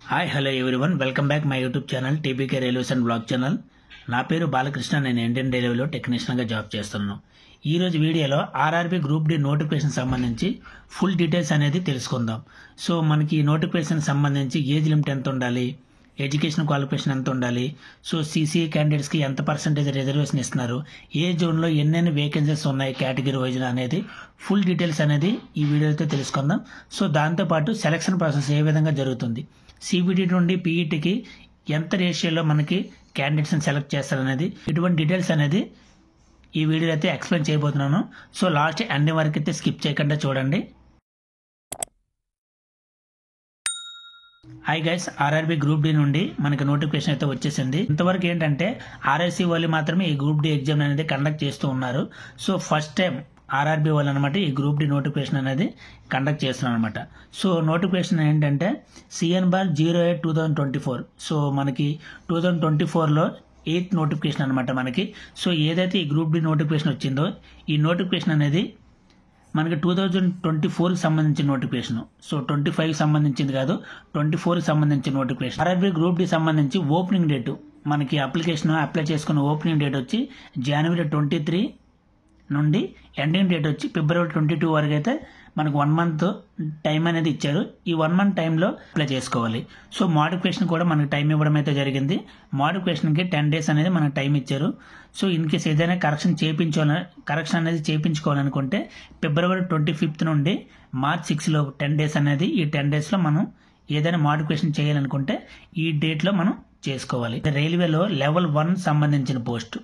Hi hello everyone, welcome back my YouTube channel టీపీకే railways and blog channel. నా పేరు బాలకృష్ణ. నేను Indian రైల్వేలో టెక్నీషియన్గా job చేస్తున్నాను. ఈ రోజు వీడియోలో ఆర్ఆర్బీ గ్రూప్ డి నోటిఫికేషన్ సంబంధించి ఫుల్ డీటెయిల్స్ అనేది తెలుసుకుందాం. సో మనకి ఈ నోటిఫికేషన్ సంబంధించి ఏజ్ లిమిట్ ఎంత ఉండాలి, ఎడ్యుకేషన్ క్వాలిఫికేషన్ ఎంత ఉండాలి, సో సీసీఏ క్యాండిడేట్స్కి ఎంత పర్సెంటేజ్ రిజర్వేషన్ ఇస్తున్నారు, ఏ జోన్లో ఎన్నెన్ని వేకెన్సీస్ ఉన్నాయి కేటగిరీ వైజ్గా అనేది ఫుల్ డీటెయిల్స్ అనేది ఈ వీడియోతో తెలుసుకుందాం. సో దాంతోపాటు సెలక్షన్ ప్రాసెస్ ఏ విధంగా జరుగుతుంది, సిబిటి నుండి పీఈటీకి ఎంత రేషియోలో మనకి క్యాండిడేట్స్ని సెలెక్ట్ చేస్తారనేది, ఇటువంటి డీటెయిల్స్ అనేది ఈ వీడియోలో అయితే ఎక్స్ప్లెయిన్ చేయబోతున్నాను. సో లాస్ట్ ఎండింగ్ వరకు అయితే స్కిప్ చేయకుండా చూడండి. Hi guys, RRB group D నుండి మనకి నోటిఫికేషన్ అయితే వచ్చేసింది. ఇంతవరకు ఏంటంటే ఆర్ఎస్సీ వాళ్ళు మాత్రమే ఈ గ్రూప్ డి ఎగ్జామ్ అనేది కండక్ట్ చేస్తూ ఉన్నారు. సో ఫస్ట్ టైం ఆర్ఆర్బీ వాళ్ళు అనమాట ఈ గ్రూప్ డి నోటిఫికేషన్ అనేది కండక్ట్ చేస్తున్నారు అనమాట. సో నోటిఫికేషన్ ఏంటంటే CN/08/2024. సో మనకి 2024లో 8th నోటిఫికేషన్ అనమాట మనకి. సో ఏదైతే ఈ గ్రూప్ డి నోటిఫికేషన్ వచ్చిందో ఈ నోటిఫికేషన్ అనేది మనకి 2024కి సంబంధించిన నోటిఫికేషన్. సో 25కి సంబంధించింది కాదు, 24కి సంబంధించిన నోటిఫికేషన్. ఆర్ఆర్బీ గ్రూప్ డి సంబంధించి ఓపెనింగ్ డేటు మనకి అప్లికేషన్ అప్లై చేసుకున్న ఓపెనింగ్ డేట్ వచ్చి January 23 నుండి ఎండింగ్ డేట్ వచ్చి February 22 వరకు అయితే మనకు 1 month టైం అనేది ఇచ్చారు. ఈ 1 month టైంలో అప్లై చేసుకోవాలి. సో మోడిఫికేషన్ కూడా మనకు టైం ఇవ్వడం అయితే జరిగింది. మోడిఫికేషన్కి 10 days అనేది మనకు టైం ఇచ్చారు. సో ఇన్ కేస్ ఏదైనా కరెక్షన్ అనేది చేయించుకోవాలనుకుంటే February 25 నుండి March 6 10 days అనేది, ఈ 10 daysలో మనం ఏదైనా మోడిఫికేషన్ చేయాలనుకుంటే ఈ డేట్లో మనం చేసుకోవాలి. రైల్వేలో లెవెల్ 1 సంబంధించిన పోస్ట్.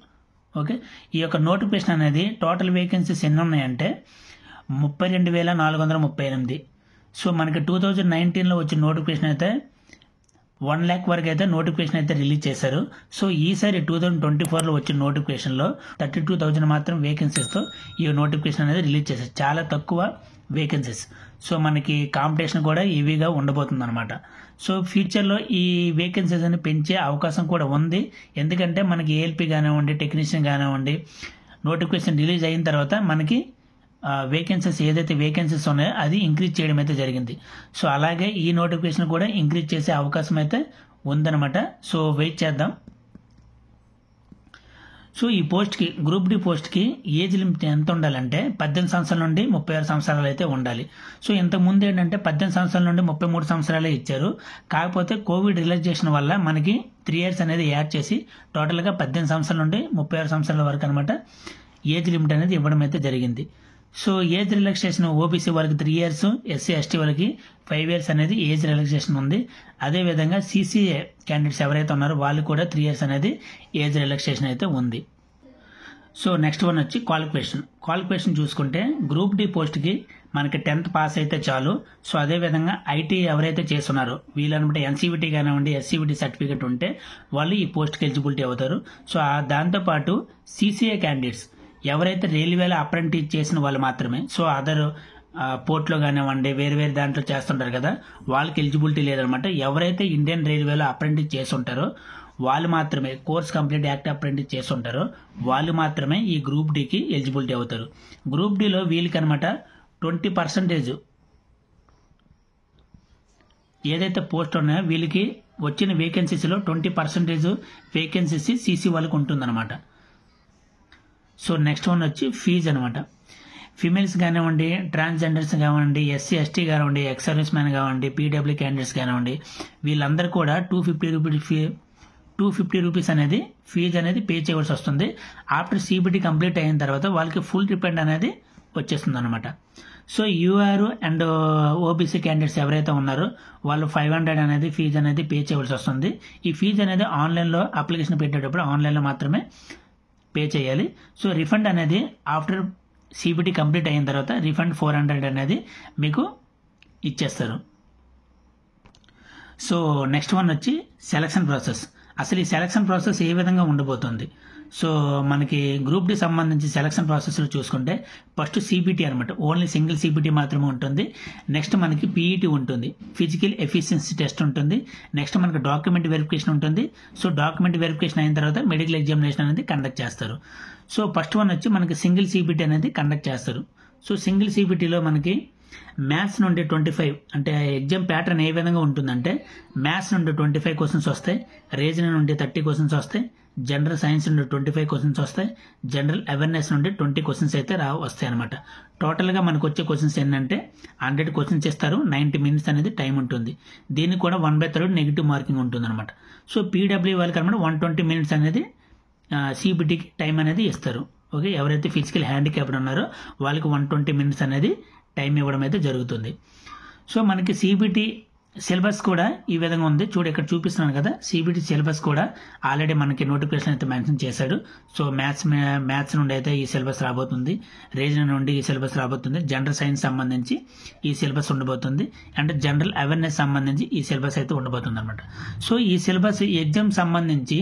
ఓకే, ఈ యొక్క నోటిఫికేషన్ అనేది టోటల్ వేకెన్సీస్ ఎన్ని ఉన్నాయంటే 32,438. సో మనకి 2019లో వచ్చిన నోటిఫికేషన్ అయితే 1 lakh వరకు అయితే నోటిఫికేషన్ అయితే రిలీజ్ చేశారు. సో ఈసారి 2024లో వచ్చిన నోటిఫికేషన్లో 32,000 మాత్రం వేకెన్సీస్తో ఈ నోటిఫికేషన్ అనేది రిలీజ్ చేశారు. చాలా తక్కువ వేకెన్సీస్. సో మనకి కాంపిటీషన్ కూడా హెవీగా ఉండబోతుంది అనమాట. సో ఫ్యూచర్లో ఈ వేకెన్సీస్ అని పెంచే అవకాశం కూడా ఉంది. ఎందుకంటే మనకి ఏఎల్పీ కానివ్వండి, టెక్నీషియన్ కానివ్వండి, నోటిఫికేషన్ రిలీజ్ అయిన తర్వాత మనకి వేకెన్సీస్ ఏదైతే వేకెన్సీస్ ఉన్నాయో అది ఇంక్రీజ్ చేయడం అయితే జరిగింది. సో అలాగే ఈ నోటిఫికేషన్ కూడా ఇంక్రీజ్ చేసే అవకాశం అయితే ఉందన్నమాట. సో వెయిట్ చేద్దాం. సో ఈ పోస్ట్కి, గ్రూప్ డి పోస్ట్కి ఏజ్ లిమిట్ ఎంత ఉండాలంటే 18 సంవత్సరాల నుండి 36 సంవత్సరాలు అయితే ఉండాలి. సో ఇంతకుముందు ఏంటంటే 18 సంవత్సరాల నుండి 33 సంవత్సరాలే ఇచ్చారు. కాకపోతే కోవిడ్ రిలాక్సేషన్ వల్ల మనకి 3 years అనేది యాడ్ చేసి టోటల్గా 18 సంవత్సరాల నుండి 36 సంవత్సరాల వరకు అనమాట ఏజ్ లిమిట్ అనేది ఇవ్వడం అయితే జరిగింది. సో ఏజ్ రిలాక్సేషన్ ఓబీసీ వాళ్ళకి 3 years, ఎస్సీ ఎస్టీ వాళ్ళకి 5 years అనేది ఏజ్ రిలాక్సేషన్ ఉంది. అదేవిధంగా సీసీఏ క్యాండిడేట్స్ ఎవరైతే ఉన్నారో వాళ్ళు కూడా 3 years అనేది ఏజ్ రిలాక్సేషన్ అయితే ఉంది. సో నెక్స్ట్ వన్ వచ్చి క్వాలిఫికేషన్ చూసుకుంటే గ్రూప్ డి పోస్ట్కి మనకి 10th పాస్ అయితే చాలు. సో అదేవిధంగా ఐటీ ఎవరైతే చేస్తున్నారో వీళ్ళనమాట ఎన్సీవిటీ కానివ్వండి, ఎస్సీవిటీ సర్టిఫికేట్ ఉంటే వాళ్ళు ఈ పోస్ట్కి ఎలిజిబిలిటీ అవుతారు. సో దాంతోపాటు సీసీఏ క్యాండిడేట్స్ ఎవరైతే రైల్వేలో అప్రెంటిస్ చేసిన వాళ్ళు మాత్రమే, సో అదర్ పోర్ట్లో కానివ్వండి వేరు దాంట్లో చేస్తుంటారు కదా, వాళ్ళకి ఎలిజిబిలిటీ లేదనమాట. ఎవరైతే ఇండియన్ రైల్వేలో అప్రెంటిస్ చేస్తుంటారో వాళ్ళు మాత్రమే, కోర్స్ కంప్లీట్ యాక్ట్ అప్రెంటిస్ చేస్తుంటారో వాళ్ళు మాత్రమే ఈ గ్రూప్ డికి ఎలిజిబిలిటీ అవుతారు. గ్రూప్ డిలో వీళ్ళకి అనమాట 20% ఏదైతే పోస్ట్ ఉన్నాయో వీళ్ళకి వచ్చిన వేకెన్సీస్లో 20% వేకెన్సీస్ సీసీ వాళ్ళకి ఉంటుందన్నమాట. సో నెక్స్ట్ వన్ వచ్చి ఫీజు అనమాట. ఫీమేల్స్ కానివ్వండి, ట్రాన్స్జెండర్స్ కానివ్వండి, ఎస్సీ ఎస్టీ కానివ్వండి, ఎక్స్ సర్వీస్ మ్యాన్ కానివ్వండి, పీడబ్ల్యూ క్యాండిడేట్స్ కానివ్వండి, వీళ్ళందరూ కూడా 250 రూపీస్ అనేది ఫీజు అనేది పే చేయవలసి వస్తుంది. ఆఫ్టర్ సిబిటీ కంప్లీట్ అయిన తర్వాత వాళ్ళకి ఫుల్ రిఫండ్ అనేది వచ్చేస్తుంది అనమాట. So UR and OBC candidates ఎవరైతే ఉన్నారో వాళ్ళు 500 అనేది ఫీజు అనేది పే చేయవలసి వస్తుంది. ఈ ఫీజు అనేది ఆన్లైన్లో అప్లికేషన్ పెట్టేటప్పుడు ఆన్లైన్లో మాత్రమే పే చేయాలి. సో రిఫండ్ అనేది ఆఫ్టర్ సిబిటీ కంప్లీట్ అయిన తర్వాత రిఫండ్ 400 అనేది మీకు ఇచ్చేస్తారు. సో నెక్స్ట్ వన్ వచ్చి సెలక్షన్ ప్రాసెస్. అసలు ఈ సెలక్షన్ ప్రాసెస్ ఏ విధంగా ఉండబోతుంది. సో మనకి గ్రూప్ డి సంబంధించి సెలక్షన్ ప్రాసెస్లో చూసుకుంటే ఫస్ట్ సిబిటీ అనమాట, ఓన్లీ సింగిల్ సిబిటీ మాత్రమే ఉంటుంది. నెక్స్ట్ మనకి పీఈటీ ఉంటుంది, ఫిజికల్ ఎఫిషియన్సీ టెస్ట్ ఉంటుంది. నెక్స్ట్ మనకి డాక్యుమెంట్ వెరిఫికేషన్ ఉంటుంది. సో డాక్యుమెంట్ వెరిఫికేషన్ అయిన తర్వాత మెడికల్ ఎగ్జామినేషన్ అనేది కండక్ట్ చేస్తారు. సో ఫస్ట్ వన్ వచ్చి మనకి సింగిల్ సిబిటీ అనేది కండక్ట్ చేస్తారు. సో సింగిల్ సిబిటీలో మనకి మ్యాథ్స్ నుండి 25 అంటే ఎగ్జామ్ ప్యాటర్న్ ఏ విధంగా ఉంటుందంటే మ్యాథ్స్ నుండి 25 క్వశ్చన్స్ వస్తాయి, రీజనింగ్ నుండి 30 క్వశ్చన్స్ వస్తాయి, జనరల్ సైన్స్ నుండి 25 క్వశ్చన్స్ వస్తాయి, జనరల్ అవేర్నెస్ నుండి 20 క్వశ్చన్స్ అయితే వస్తాయి అనమాట. టోటల్గా మనకు వచ్చే క్వశ్చన్స్ ఏంటంటే 100 క్వశ్చన్స్ ఇస్తారు, 90 మినిట్స్ అనేది టైం ఉంటుంది. దీనికి కూడా 1/3 నెగిటివ్ మార్కింగ్ ఉంటుంది అనమాట. సో పీడబ్ల్యూ వాళ్ళకి అనమాట 120 మినిట్స్ అనేది సిబిటీకి టైం అనేది ఇస్తారు. ఓకే, ఎవరైతే ఫిజికల్ హ్యాండిక్యాప్డ్ ఉన్నారో వాళ్ళకి 120 మినిట్స్ అనేది టైం ఇవ్వడం అయితే జరుగుతుంది. సో మనకి సిబిటి సిలబస్ కూడా ఈ విధంగా ఉంది. చూడు ఇక్కడ చూపిస్తున్నాను కదా, సిబిటి సిలబస్ కూడా ఆల్రెడీ మనకి నోటిఫికేషన్ అయితే మెన్షన్ చేశాడు. సో మ్యాథ్స్ నుండి అయితే ఈ సిలబస్ రాబోతుంది, రీజనింగ్ నుండి ఈ సిలబస్ రాబోతుంది, జనరల్ సైన్స్ సంబంధించి ఈ సిలబస్ ఉండబోతుంది, అండ్ జనరల్ అవేర్నెస్ సంబంధించి ఈ సిలబస్ అయితే ఉండబోతుంది అనమాట. సో ఈ సిలబస్ ఎగ్జామ్ సంబంధించి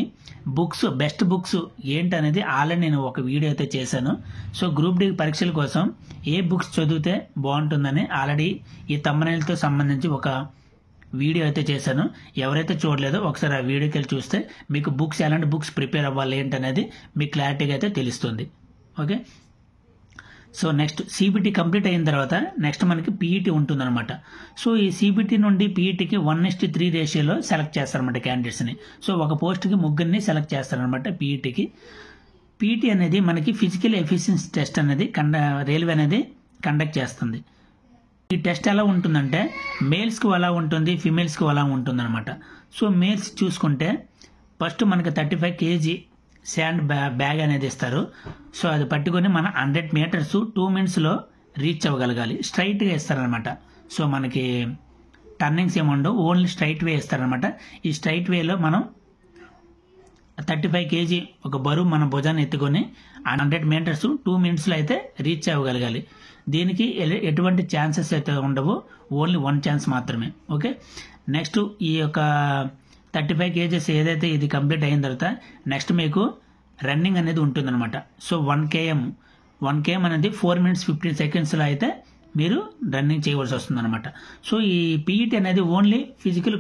బుక్స్, బెస్ట్ బుక్స్ ఏంటనేది ఆల్రెడీ నేను ఒక వీడియో అయితే చేశాను. సో గ్రూప్ డి పరీక్షల కోసం ఏ బుక్స్ చదివితే బాగుంటుందని ఆల్రెడీ ఈ థంబ్నెయిల్తో సంబంధించి ఒక వీడియో అయితే చేశాను. ఎవరైతే చూడలేదో ఒకసారి ఆ వీడియోకి వెళ్ళి చూస్తే మీకు బుక్స్ ఎలాంటి బుక్స్ ప్రిపేర్ అవ్వాలి ఏంటనేది మీకు క్లారిటీగా అయితే తెలుస్తుంది. Okay, so next CBT complete అయిన తర్వాత నెక్స్ట్ మనకి పీఈటీ ఉంటుందన్నమాట. సో ఈ సిబిటి నుండి పీఈటీకి 1:3 రేషియోలో సెలెక్ట్ చేస్తారనమాట క్యాండిడేట్స్ని. సో ఒక పోస్ట్కి 3 సెలెక్ట్ చేస్తారనమాట పీఈటీకి. పీఈటీ అనేది మనకి ఫిజికల్ ఎఫిషియన్సీ టెస్ట్ అనేది రైల్వే అనేది కండక్ట్ చేస్తుంది. ఈ టెస్ట్ ఎలా ఉంటుందంటే మేల్స్కి అలా ఉంటుంది, ఫీమేల్స్కి అలా ఉంటుంది అనమాట. సో మేల్స్ చూసుకుంటే ఫస్ట్ మనకి 35 kg శాండ్ బ్యాగ్ అనేది ఇస్తారు. సో అది పట్టుకొని మన 100 మీటర్స్ 2 minutesలో రీచ్ అవ్వగలగాలి. స్ట్రైట్గా ఇస్తారనమాట. సో మనకి టర్నింగ్స్ ఏముండవు, ఓన్లీ స్ట్రైట్ వే ఇస్తారనమాట. ఈ స్ట్రైట్ వేలో మనం 35 kg ఒక బరువు మన భుజాన్ని ఎత్తుకొని 100 మీటర్స్ 2 minutesలో అయితే రీచ్ అవ్వగలగాలి. దీనికి ఎటువంటి ఛాన్సెస్ అయితే ఉండవు, ఓన్లీ 1 ఛాన్స్ మాత్రమే. ఓకే, నెక్స్ట్ ఈ యొక్క 35 kgs ఏదైతే ఇది కంప్లీట్ అయిన తర్వాత నెక్స్ట్ మీకు రన్నింగ్ అనేది ఉంటుందన్నమాట. సో 1 km అనేది 4 minutes 15 secondsలో అయితే మీరు రన్నింగ్ చేయవలసి వస్తుంది అనమాట. సో ఈ పీఈటీ అనేది only physical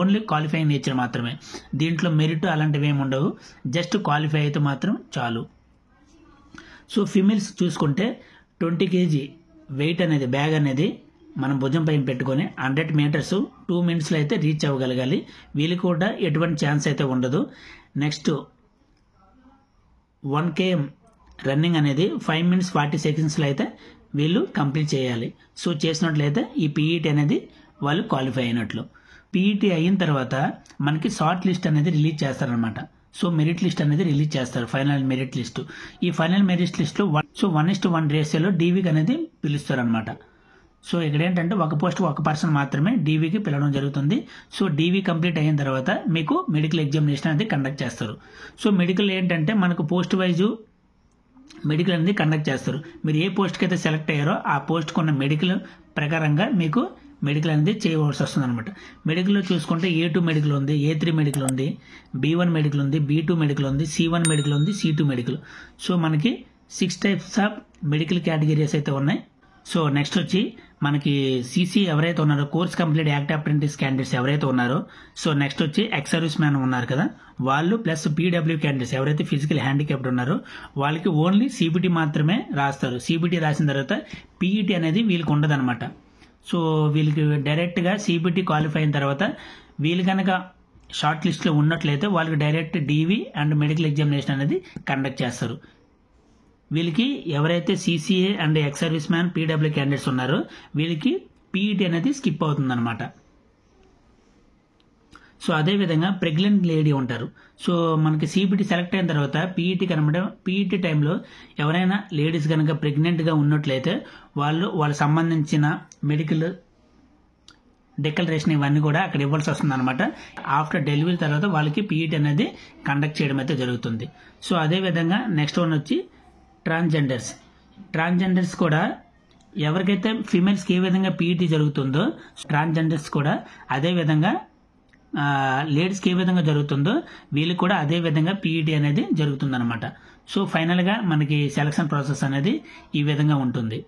only qualifying nature మాత్రమే. దీంట్లో మెరిట్ అలాంటివి ఏమి ఉండవు, జస్ట్ క్వాలిఫై అయితే మాత్రం చాలు. సో ఫీమేల్స్ చూసుకుంటే 20 kg వెయిట్ అనేది బ్యాగ్ అనేది మనం భుజం పైన పెట్టుకొని 100 మీటర్స్ 2 minutesలో అయితే రీచ్ అవ్వగలగాలి. వీళ్ళకి కూడా ఎటువంటి ఛాన్స్ అయితే ఉండదు. నెక్స్ట్ 1 km రన్నింగ్ అనేది 5 minutes 40 secondsలో అయితే వీళ్ళు కంప్లీట్ చేయాలి. సో చేసినట్లయితే ఈ పీఈటీ అనేది వాళ్ళు క్వాలిఫై అయినట్లు. పీఈటీ అయిన తర్వాత మనకి షార్ట్ లిస్ట్ అనేది రిలీజ్ చేస్తారనమాట. సో మెరిట్ లిస్ట్ అనేది రిలీజ్ చేస్తారు, ఫైనల్ మెరిట్ లిస్టు. ఈ ఫైనల్ మెరిట్ లిస్ట్లో 1:1 రేషియోలో డీవీకి అనేది పిలుస్తారు అనమాట. సో ఇక్కడ ఏంటంటే ఒక పోస్ట్ ఒక పర్సన్ మాత్రమే డీవీకి పిలవడం జరుగుతుంది. సో డీవీ కంప్లీట్ అయిన తర్వాత మీకు మెడికల్ ఎగ్జామినేషన్ అనేది కండక్ట్ చేస్తారు. సో మెడికల్ ఏంటంటే మనకు పోస్ట్ వైజు మెడికల్ అనేది కండక్ట్ చేస్తారు. మీరు ఏ పోస్ట్కి అయితే సెలెక్ట్ అయ్యారో ఆ పోస్ట్కి ఉన్న మెడికల్ ప్రకారంగా మీకు మెడికల్ అనేది చేయవలసి వస్తుంది అనమాట. మెడికల్లో చూసుకుంటే A2 మెడికల్ ఉంది, A3 మెడికల్ ఉంది, B1 మెడికల్ ఉంది, B2 మెడికల్ ఉంది, C1 మెడికల్ ఉంది, C2 మెడికల్. సో మనకి 6 types ఆఫ్ మెడికల్ కేటగిరీస్ అయితే ఉన్నాయి. సో నెక్స్ట్ వచ్చి మనకి సిసి ఎవరైతే ఉన్నారో course complete act apprentice candidates ఎవరైతే ఉన్నారో, సో నెక్స్ట్ వచ్చి ఎక్స్ సర్వీస్ మ్యాన్ ఉన్నారు కదా వాళ్ళు, ప్లస్ పీడబ్ల్యూ క్యాండిడేట్స్ ఎవరైతే ఫిజికల్ హ్యాండిక్యాప్డ్ ఉన్నారో వాళ్ళకి ఓన్లీ సిబిటి మాత్రమే రాస్తారు. సిబిటి రాసిన తర్వాత పీఈటీ అనేది వీళ్ళకి ఉండదన్నమాట. సో వీళ్ళకి డైరెక్ట్గా సిబిటి క్వాలిఫై అయిన తర్వాత వీళ్ళు కనుక షార్ట్ లిస్ట్లో ఉన్నట్లయితే వాళ్ళకి direct DV and medical examination అనేది కండక్ట్ చేస్తారు. వీళ్ళకి ఎవరైతే CCA and ex service man PW candidates ఉన్నారో వీళ్ళకి పీఈటీ అనేది స్కిప్ అవుతుందన్నమాట. సో అదేవిధంగా ప్రెగ్నెంట్ లేడీ ఉంటారు. సో మనకి సిబిటి సెలెక్ట్ అయిన తర్వాత పీఈటీకి అనమాట, పీఈటీ టైంలో ఎవరైనా లేడీస్ కనుక ప్రెగ్నెంట్గా ఉన్నట్లయితే వాళ్ళకి సంబంధించిన మెడికల్ డిక్లరేషన్ ఇవన్నీ కూడా అక్కడ ఇవ్వాల్సి వస్తుంది అనమాట. ఆఫ్టర్ డెలివరీ తర్వాత వాళ్ళకి పీఈటీ అనేది కండక్ట్ చేయడం అయితే జరుగుతుంది. సో అదేవిధంగా నెక్స్ట్ వన్ వచ్చి ట్రాన్స్జెండర్స్ కూడా ఎవరికైతే ఫీమేల్స్కి ఏ విధంగా పీఈటీ జరుగుతుందో ట్రాన్స్జెండర్స్ కూడా అదే విధంగా లేడీస్కి ఏ విధంగా జరుగుతుందో వీళ్ళకి కూడా అదే విధంగా పీఈటీ అనేది జరుగుతుందన్నమాట. సో ఫైనల్గా మనకి సెలక్షన్ ప్రాసెస్ అనేది ఈ విధంగా ఉంటుంది.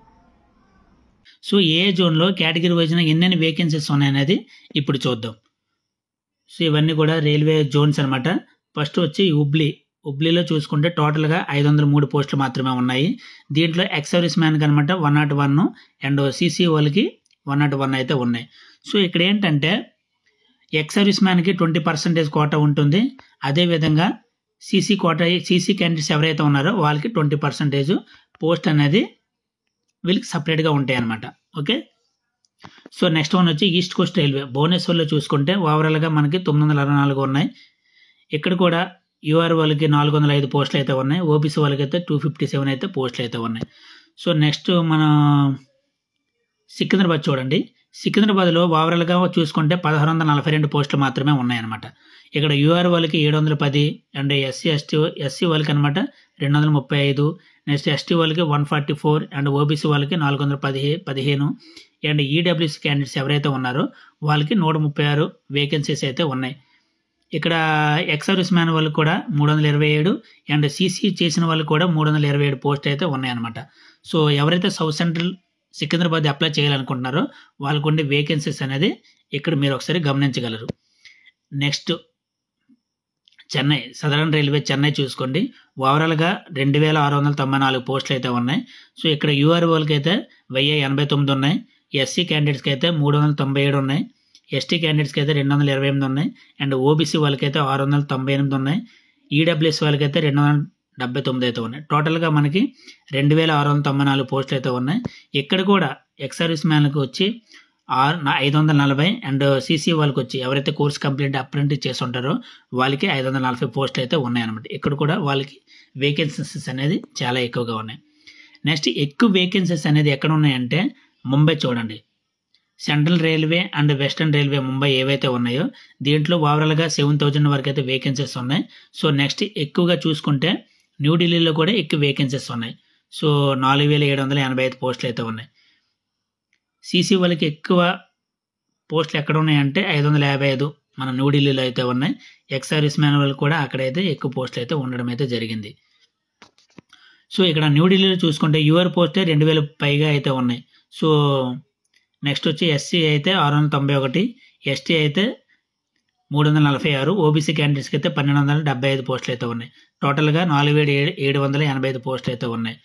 సో ఏ జోన్లో కేటగిరీ వైజ్న ఎన్నెన్ని వేకెన్సీస్ ఉన్నాయనేది ఇప్పుడు చూద్దాం. సో ఇవన్నీ కూడా రైల్వే జోన్స్ అనమాట. ఫస్ట్ వచ్చి హుబ్లీ హుబ్లీలో చూసుకుంటే టోటల్గా 503 పోస్టులు మాత్రమే ఉన్నాయి. దీంట్లో ఎక్స్ సర్వీస్ మ్యాన్కి అనమాట 101 అండ్ సీసీ వాళ్ళకి 101 అయితే ఉన్నాయి. సో ఇక్కడ ఏంటంటే ఎక్స్ సర్వీస్ మ్యాన్కి 20% కోటా ఉంటుంది. అదేవిధంగా సీసీ క్యాండిడేట్స్ ఎవరైతే ఉన్నారో వాళ్ళకి 20% పోస్ట్ అనేది వీళ్ళకి సపరేట్గా ఉంటాయి అన్నమాట. ఓకే, సో నెక్స్ట్ వన్ వచ్చి ఈస్ట్ కోస్ట్ రైల్వే భువనేశ్వర్లో చూసుకుంటే ఓవరాల్గా మనకి 964 ఉన్నాయి. ఇక్కడ కూడా యూఆర్ వాళ్ళకి 405 పోస్టులు అయితే ఉన్నాయి. ఓబీసీ వాళ్ళకి అయితే 257 అయితే పోస్టులు అయితే ఉన్నాయి. సో నెక్స్ట్ మన సికింద్రాబాద్ చూడండి. సికింద్రాబాద్లో ఓవరాల్గా చూసుకుంటే 1642 పోస్టులు మాత్రమే ఉన్నాయన్నమాట. ఇక్కడ యూఆర్ వాళ్ళకి 710 అండ్ ఎస్సీ వాళ్ళకి అనమాట 235, నెక్స్ట్ ఎస్టీ వాళ్ళకి 144 అండ్ ఓబీసీ వాళ్ళకి 415 అండ్ ఈడబ్ల్యూసీ క్యాండిడేట్స్ ఎవరైతే ఉన్నారో వాళ్ళకి 136 వేకెన్సీస్ అయితే ఉన్నాయి. ఇక్కడ ఎక్స్ సర్వీస్ మ్యాన్ వాళ్ళకి కూడా 327 అండ్ సీసీ చేసిన వాళ్ళకి కూడా 327 పోస్ట్ అయితే ఉన్నాయన్నమాట. సో ఎవరైతే సౌత్ సెంట్రల్ సికింద్రాబాద్ అప్లై చేయాలనుకుంటున్నారో వాళ్ళకు ఉండే వేకెన్సీస్ అనేది ఇక్కడ మీరు ఒకసారి గమనించగలరు. Next Chennai southern railway Chennai చూసుకోండి. ఓవరాల్గా 2694 పోస్టులు అయితే ఉన్నాయి. సో ఇక్కడ యూఆర్ వాళ్ళకి అయితే 1089 ఉన్నాయి. ఎస్సీ క్యాండిడేట్స్కి అయితే 397 ఉన్నాయి. ఎస్టీ క్యాండిడేట్స్కి అయితే 228 ఉన్నాయి. అండ్ ఓబీసీ వాళ్ళకి అయితే 698 ఉన్నాయి. ఈడబ్ల్యూఎస్ వాళ్ళకి అయితే 279 అయితే ఉన్నాయి. టోటల్గా మనకి 2694 పోస్టులు అయితే ఉన్నాయి. ఇక్కడ కూడా ఎక్స్ సర్వీస్ మ్యాన్లకు వచ్చి 540 అండ్ సీసీ వాళ్ళకి వచ్చి ఎవరైతే కోర్స్ కంప్లీట్ అప్రెంటిస్ చేసి ఉంటారో వాళ్ళకి 540 పోస్టులు అయితే ఉన్నాయన్నమాట. ఇక్కడ కూడా వాళ్ళకి వేకెన్సీస్ అనేది చాలా ఎక్కువగా ఉన్నాయి. నెక్స్ట్ ఎక్కువ వేకెన్సీస్ అనేది ఎక్కడ ఉన్నాయంటే ముంబై చూడండి. Central railway and western railway Mumbai ఏవైతే ఉన్నాయో దీంట్లో ఓవరాల్గా 7000 వరకు అయితే వేకెన్సీస్ ఉన్నాయి. సో నెక్స్ట్ ఎక్కువగా చూసుకుంటే న్యూఢిల్లీలో కూడా ఎక్కువ వేకెన్సీస్ ఉన్నాయి. సో 4785 పోస్టులు అయితే ఉన్నాయి. సీసీ వాళ్ళకి ఎక్కువ పోస్టులు ఎక్కడ ఉన్నాయంటే 555 మన న్యూఢిల్లీలో అయితే ఉన్నాయి. ఎక్స్ సర్వీస్ మ్యాన్ వాళ్ళకి కూడా అక్కడైతే ఎక్కువ పోస్టులు అయితే ఉండడం అయితే జరిగింది. సో ఇక్కడ న్యూఢిల్లీలో చూసుకుంటే యూఆర్ పోస్టే 2000 పైగా అయితే ఉన్నాయి. సో నెక్స్ట్ వచ్చి ఎస్సీ అయితే 691, ఎస్టీ అయితే 346, ఓబీసీ క్యాండిడేట్స్కి అయితే 1275 పోస్టులు అయితే ఉన్నాయి. టోటల్గా 4785 పోస్టులు అయితే ఉన్నాయి.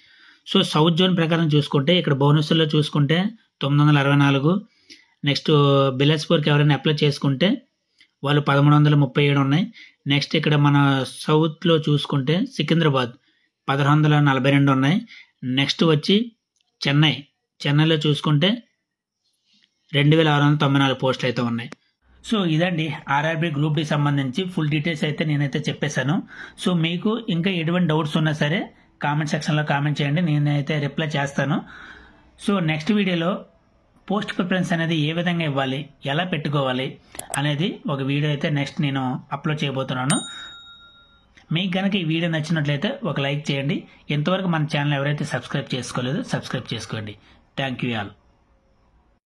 సో సౌత్ జోన్ ప్రకారం చూసుకుంటే ఇక్కడ భువనేశ్వర్లో చూసుకుంటే 964, నెక్స్ట్ బిలాస్పూర్కి ఎవరైనా అప్లై చేసుకుంటే వాళ్ళు 1337 ఉన్నాయి. నెక్స్ట్ ఇక్కడ మన సౌత్లో చూసుకుంటే సికింద్రాబాద్ 1642 ఉన్నాయి. నెక్స్ట్ వచ్చి చెన్నైలో చూసుకుంటే 2694 పోస్టులు అయితే ఉన్నాయి. సో ఇదండి ఆర్ఆర్బీ గ్రూప్ డి సంబంధించి ఫుల్ డీటెయిల్స్ అయితే నేనైతే చెప్పేశాను. సో మీకు ఇంకా ఎటువంటి డౌట్స్ ఉన్నా సరే కామెంట్ సెక్షన్లో కామెంట్ చేయండి, నేనైతే రిప్లై చేస్తాను. సో నెక్స్ట్ వీడియోలో పోస్ట్ ప్రిఫరెన్స్ అనేది ఏ విధంగా ఇవ్వాలి, ఎలా పెట్టుకోవాలి అనేది ఒక వీడియో అయితే నెక్స్ట్ నేను అప్లోడ్ చేయబోతున్నాను. మీకు కనుక ఈ వీడియో నచ్చినట్లయితే ఒక లైక్ చేయండి. ఇంతవరకు మన ఛానల్ ఎవరైతే సబ్స్క్రైబ్ చేసుకోలేదో సబ్స్క్రైబ్ చేసుకోండి. Thank you all.